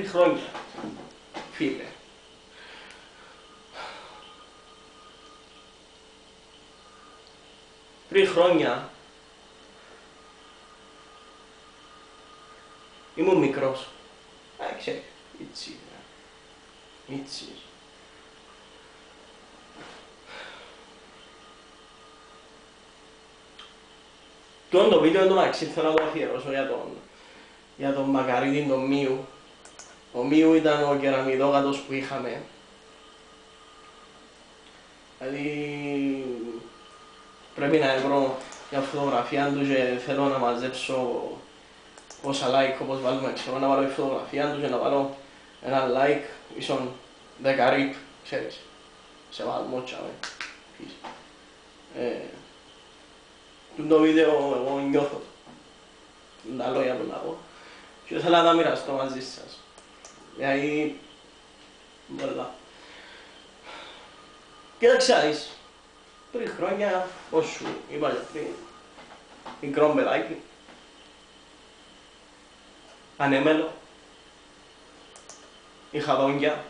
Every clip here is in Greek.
πριν χρόνια, φίλε. Πριν χρόνια ήμουν μικρός. Ξέρεις, έτσι. Το βίντεο εντωμεταξύ θέλω να το αφιερώσω για τον Μακαρίτη τον Μίου. Ο Μίου ήταν ο κεραμιδόγατος που είχαμε. Δηλαδή πρέπει να βρω μια φωτογραφία του και θέλω να μαζέψω πόσα like όπως βάλουμε, ξέρω, να βάλω η φωτογραφία του και να βάλω ένα like ίσον 10 rip, ξέρεις, σε βάλω τσάμε. Το βίντεο εγώ νιώθω τα λόγια που να πω και θέλω να τα μοιραστώ μαζί σας. Δηλαδή, μπρδά. Κοίταξε, πριν χρόνια, πώς σου είπα και πριν, μικρό παιδάκι, ανέμελο, είχα δόντια.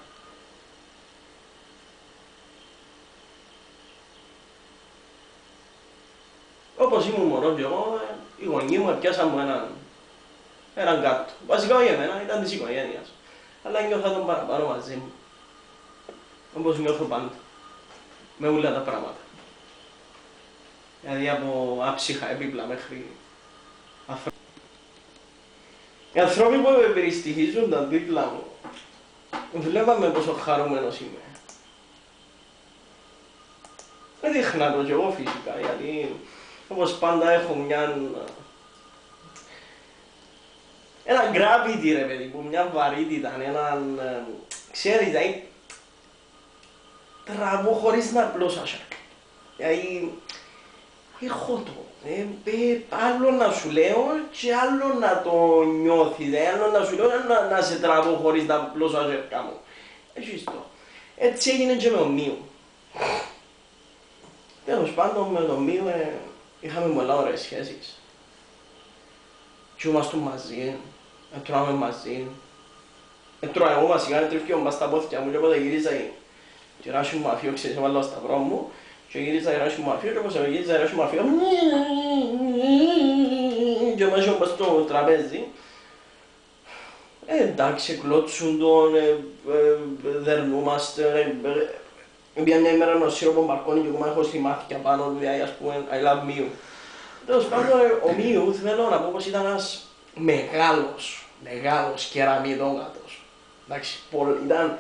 Όπως ήμουν μωρό και εγώ, οι γονείς μου έπιασαν μου έναν κάτω. Βασικά όχι εμένα, ήταν της οικογένειας. Αλλά νιώθα τον παραπάνω μαζί μου. Όπως νιώθω πάντα. Με όλα τα πράγματα. Δηλαδή από άψυχα έπιπλα μέχρι ανθρώπου. Οι ανθρώποι που με περιστοιχίζονταν δίπλα μου, βλέπαμε πόσο χαρούμενος είμαι. Δεν δείχνα το κι εγώ φυσικά, γιατί όπως πάντα έχω ένα gravity ρε παιδί μου, μια βαρύτητα, έναν, ξέρεις, δηλαδή τραβώ χωρίς να πλώσω σάρκα. Δηλαδή, έχω το, άλλο να σου λέω και άλλο να το νιώθεις, άλλο να σου λέω να σε τραβώ χωρίς να πλώσω σάρκα μου. Έτσι το. Έτσι έγινε και με τον Μίου. Τέλος πάντων με τον Μίου είχαμε πολλά ωραίες σχέσεις. Και ήμασταν μαζί, τρώμε μαζί. Τρώω εγώ βασικά, τρίφκε μου στα πόθηκια μου και όποτε γύριζα και ράσι μου αφιό, ξέρεις, έβαλα στο σταυρό μου και γύριζα η ράσι μου αφιό και όπως γύριζα η ράσι μου αφιό και μέσα μου στο τραπέζι. Εντάξει, κλώτσουν τον, δερνούμαστε. Πήγα μια ημέρα να σύρω από μπαλκόνι και εγώ έχω στη μάθηκια πάνω του, δηλαδή ας πούμε I love Μίου. Τέλος πάντων, ο Μίου θέλω να πω πως ήταν ένας μεγάλος κεραμιδόγατος. Εντάξει, ήταν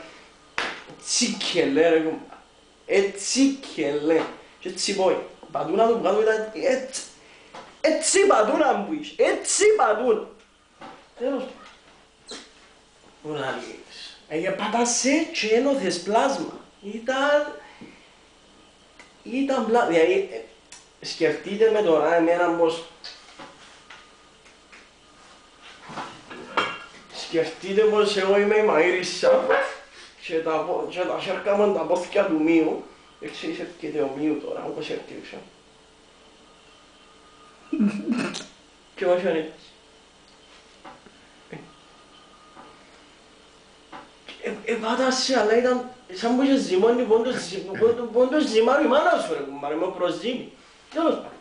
τσίκελε ρε, τσίκελε και έτσι πόη. Η πατούνα του κάτω ήταν έτσι πατούνα μου είσαι, έτσι πατούνα. Τέλος πάντων. Πατάσαι και ένωθες πλάσμα. Ήταν πλάσμα, δηλαδή σκεφτείτε με τώρα εμένα πως σκεφτείτε πως εγώ είμαι η Μαΐρισσα και τα χέρια μου τα πόθηκια του Μίου. Έτσι έρχεται ο Μίου τώρα, όπως έρχεται. Και όχι έτσι. Επάτασε, αλλά ήταν σαν που είχε ζυμώνει πόντος ζυμάρει η μάνα σου ρε κουμπάρε, με προζύμι. Τέλος πάντων,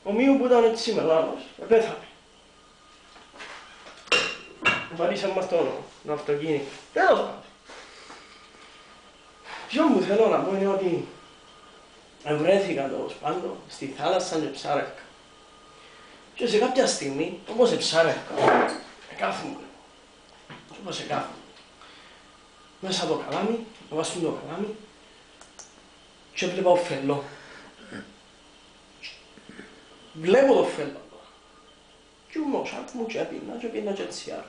ο Μίου που ήταν έτσι μεγάλος, πέθανε. Βαρύσαμε μας το αυτοκίνητο. Τέλος πάντων. Ποιο μου θέλω να πω είναι ότι βρέθηκα τέλος πάντων στη θάλασσα και ψάρευκα. Και σε κάποια στιγμή, όπως ψάρευκα, κάθομαι. Και όπως κάθομαι. Μέσα από το καλάμι, βάζουν το καλάμι και έβλεπα ο φελό. Βλέπω το φελό τώρα. Και ο σάρκ μου και έπινα και τσιάρ.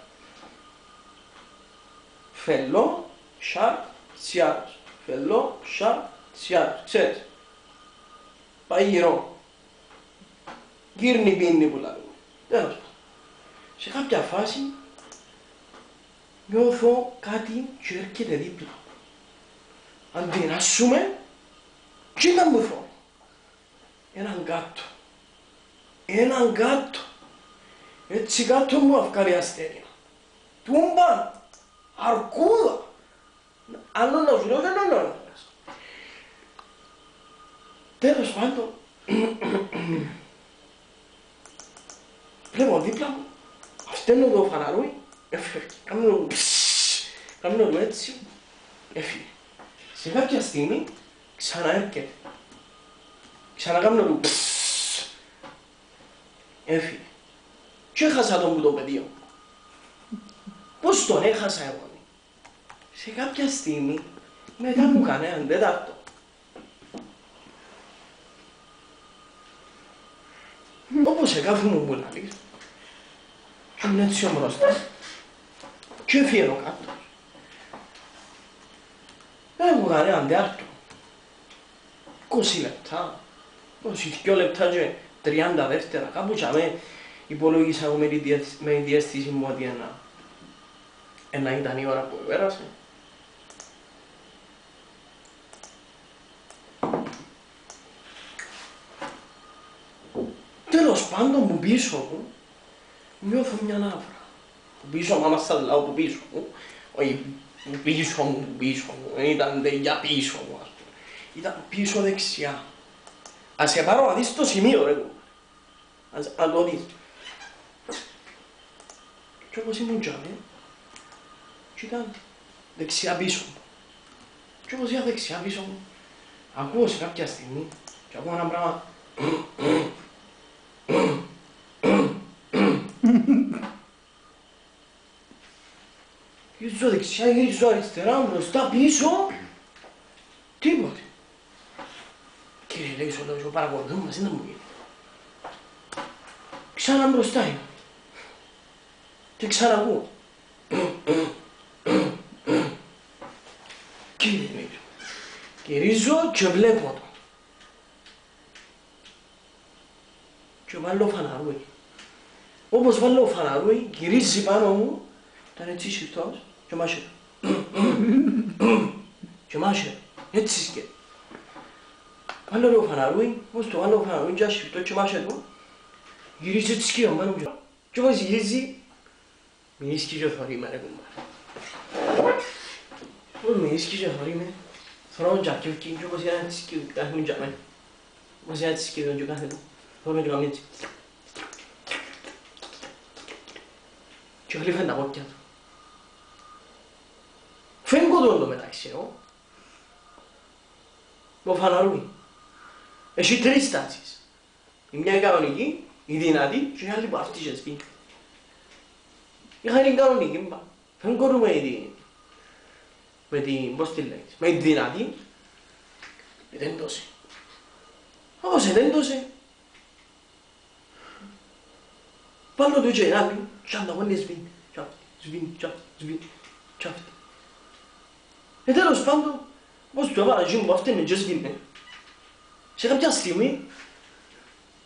Φελό, σάρκ, τσιάρος. Φελό, σάρκ, τσιάρος. Ξέρεις. Πάει γυρό. Γύρνει πίνει που λάβουμε. Τέλος πάντων. Σε κάποια φάση νιώθω κάτι και έρχεται δίπλα. Αντινάσουμε και ήταν μου θω. Έναν κάτω. Έτσι κάτω μου αυκάρει αστέρια. Τούμπα αρκούδα. Άλλο να σου λέω δεν είναι. Τέλος πάντων, βλέπω δίπλα μου, αυσταίνω το φαναρούι, έφυγε, κάνω το έτσι, έφυγε. Σε κάποια στιγμή ξαναέρχεται, ξανακάνω το έφυγε. Και έχασα τον που το πεδίο. Πώς τον έχασα εγώ? Σε κάποια στιγμή μετά μου έκανε έναν τέταρτο. Όπως σε κάθε μου που λαλείς, είναι έτσι μπροστά και έφυγε ο κάτω. Δεν μου έκανε έναν τέταρτο. 20 λεπτά, 22 λεπτά και 30 δεύτερα, κάπου και αμέ υπολόγισα εγώ με τη διαίσθηση μου ότι ένα ήταν η ώρα που πέρασε. Τέλος πάντων που πίσω μου νιώθω μια ναύρα. Που πίσω μου, άμα σας λέω που πίσω μου, όχι που πίσω μου, δεν ήταν για πίσω μου, ας πούμε. Ήταν πίσω δεξιά. Ας σε πάρω να δεις το σημείο ρε κουμπάρε. Αν το δεις. Και όπως ήμουν τζάμε, και ήταν δεξιά πίσω μου. Και όπως είχα δεξιά πίσω μου, ακούω σε κάποια στιγμή και ακούω ένα πράγμα. Γυρίζω δεξιά, γυρίζω αριστερά, μπροστά, πίσω. Τίποτε. Κύριε λέει στο λόγιο, παρακολουθούμε μας, δεν μου γίνει. Ξανά μπροστά είμαι. Και ξανακούω. Κύριε λέει. Γυρίζω και βλέπω το. Και βάλω φαναρούι. Όπως βάλω φαναρούι, γυρίζει πάνω μου, ήταν έτσι σιρτός και μάσε. Και μάσε, έτσι σκέφτεται. Βάλω λίγο φαναρούι, όπως το βάλω φαναρούι και σιρτός και μάσε του, γυρίζει έτσι σκέφτομαι πάνω μου. Και όπως γυρίζει, με ίσκει και θωρεί με ρε κουμπάρε. Όπως με ίσκει και θωρεί με, θωρώ και αρκεύκει και όπως είναι έτσι σκέφτομαι, κάθομαι και αμέ. Όπως είναι έτσι σκέφτομαι και κάθομαι, θωρώ και κάνω έτσι. Και γλύφαν τα πόδια του. Φεύγω του εντωμεταξύ εγώ. Το φαναρούι. Έχει τρεις στάσεις. Η μια είναι κανονική, η δυνατή και η άλλη που αυτή και σβήνει. Είχα είναι κανονική, φεύγω του με την, πώς τη λέγεις, με την δυνατή, ετέντωσε. Όπως ετέντωσε, πάνω του και ένα πει, και αν τα βάλει σβήνει, σβήνει, σβήνει, σβήνει. Τέλος πάντων, όπως του έβαλα εκείνο που αυτήν και σβήνε, σε κάποια στιγμή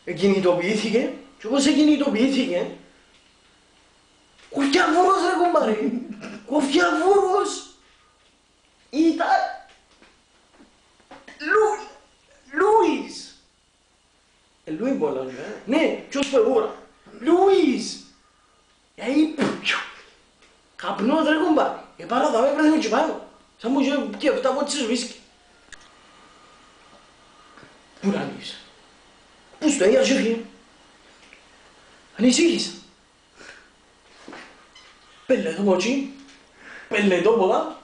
κινητοποιήθηκε και όπως κινητοποιήθηκε, κοφιαβούρος ρε κουμπάρε, κοφιαβούρος ήταν Λούις. Λούι πολλά, ναι, ποιος πεγούρα. Λούις! Καπνός ρε κουμπάρε. Επάνω θα με έπρεπε και πάνω. Σαν μου είχε και αυτά πότσες βίσκει. Πού να λύσα. Πού στο έγια και φύγε. Ανησύχησα. Πέλε το μότσι. Πέλε το ποδά.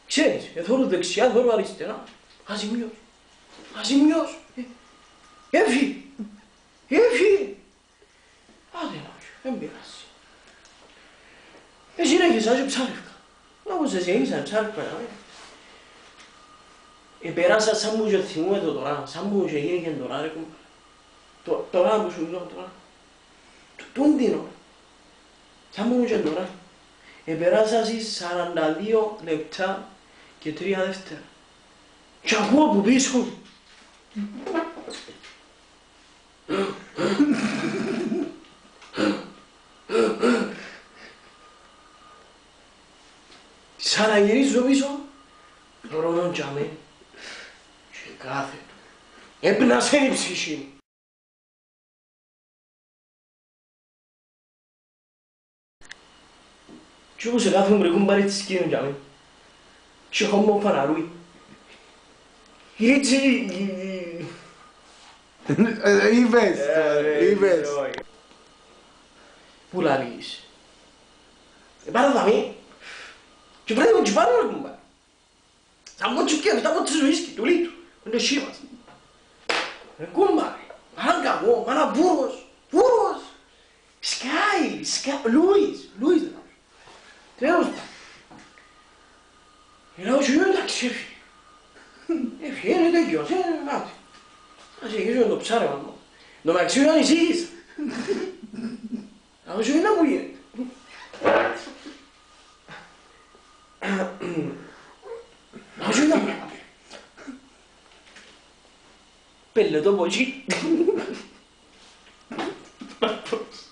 Ξέρεις, εθώρω δεξιά, εθώρω αριστερά. Αζημιός. Αζημιός. Έφυγε. Έφυγε. Άντε να όχι, δεν πειράζει. Συνέχισα και ψάρευκα. Όπως συνέχισα ψάρευκα να μην. Επεράσα σαν μου και θυμούμαι το τώρα, σαν μου και γίνηκε τώρα ρε κουμπάρε. Τώρα που σου λέω τώρα. Τούντιν ώρα. Σαν μου και τώρα. Επεράσα στις 42 λεπτά και 3 δεύτερα. Και ακούω από πίσω. Σαν να γυρίζω πίσω, ρώνω τζαμέ και κάθετο. Έπνασε η ψυχή μου. Και όπως κάθομαι πριν πάρει τις σκήνες για μένα. Και έχω μόνο φαναρούι. Έτσι... Είπες. Πού λαλείς. Πάρα δαμή. Και πρέπει να τσιπάρω να κουμπάρει. Θα μου τσιπκεύει, θα μου τσιζουίσκει, του λίτου. Είναι το σίμας. Κουμπάρει. Μάνα κακό, μάνα βούρος. Βούρος. Σκάι, Λούις δεν θα τέλος πάντων. Λέω σου εντάξει έφυγε. Έφυγε, είναι τέτοιος, μάτι. Ας συνεχίσουμε το ψάρεμα μου. Το μεταξύ μου ανησύχησα. Λέω σου είναι να μου γίνεται. Λέω σου είναι να μου γίνεται. Πέλε το ποτσί. Ανθρώπους.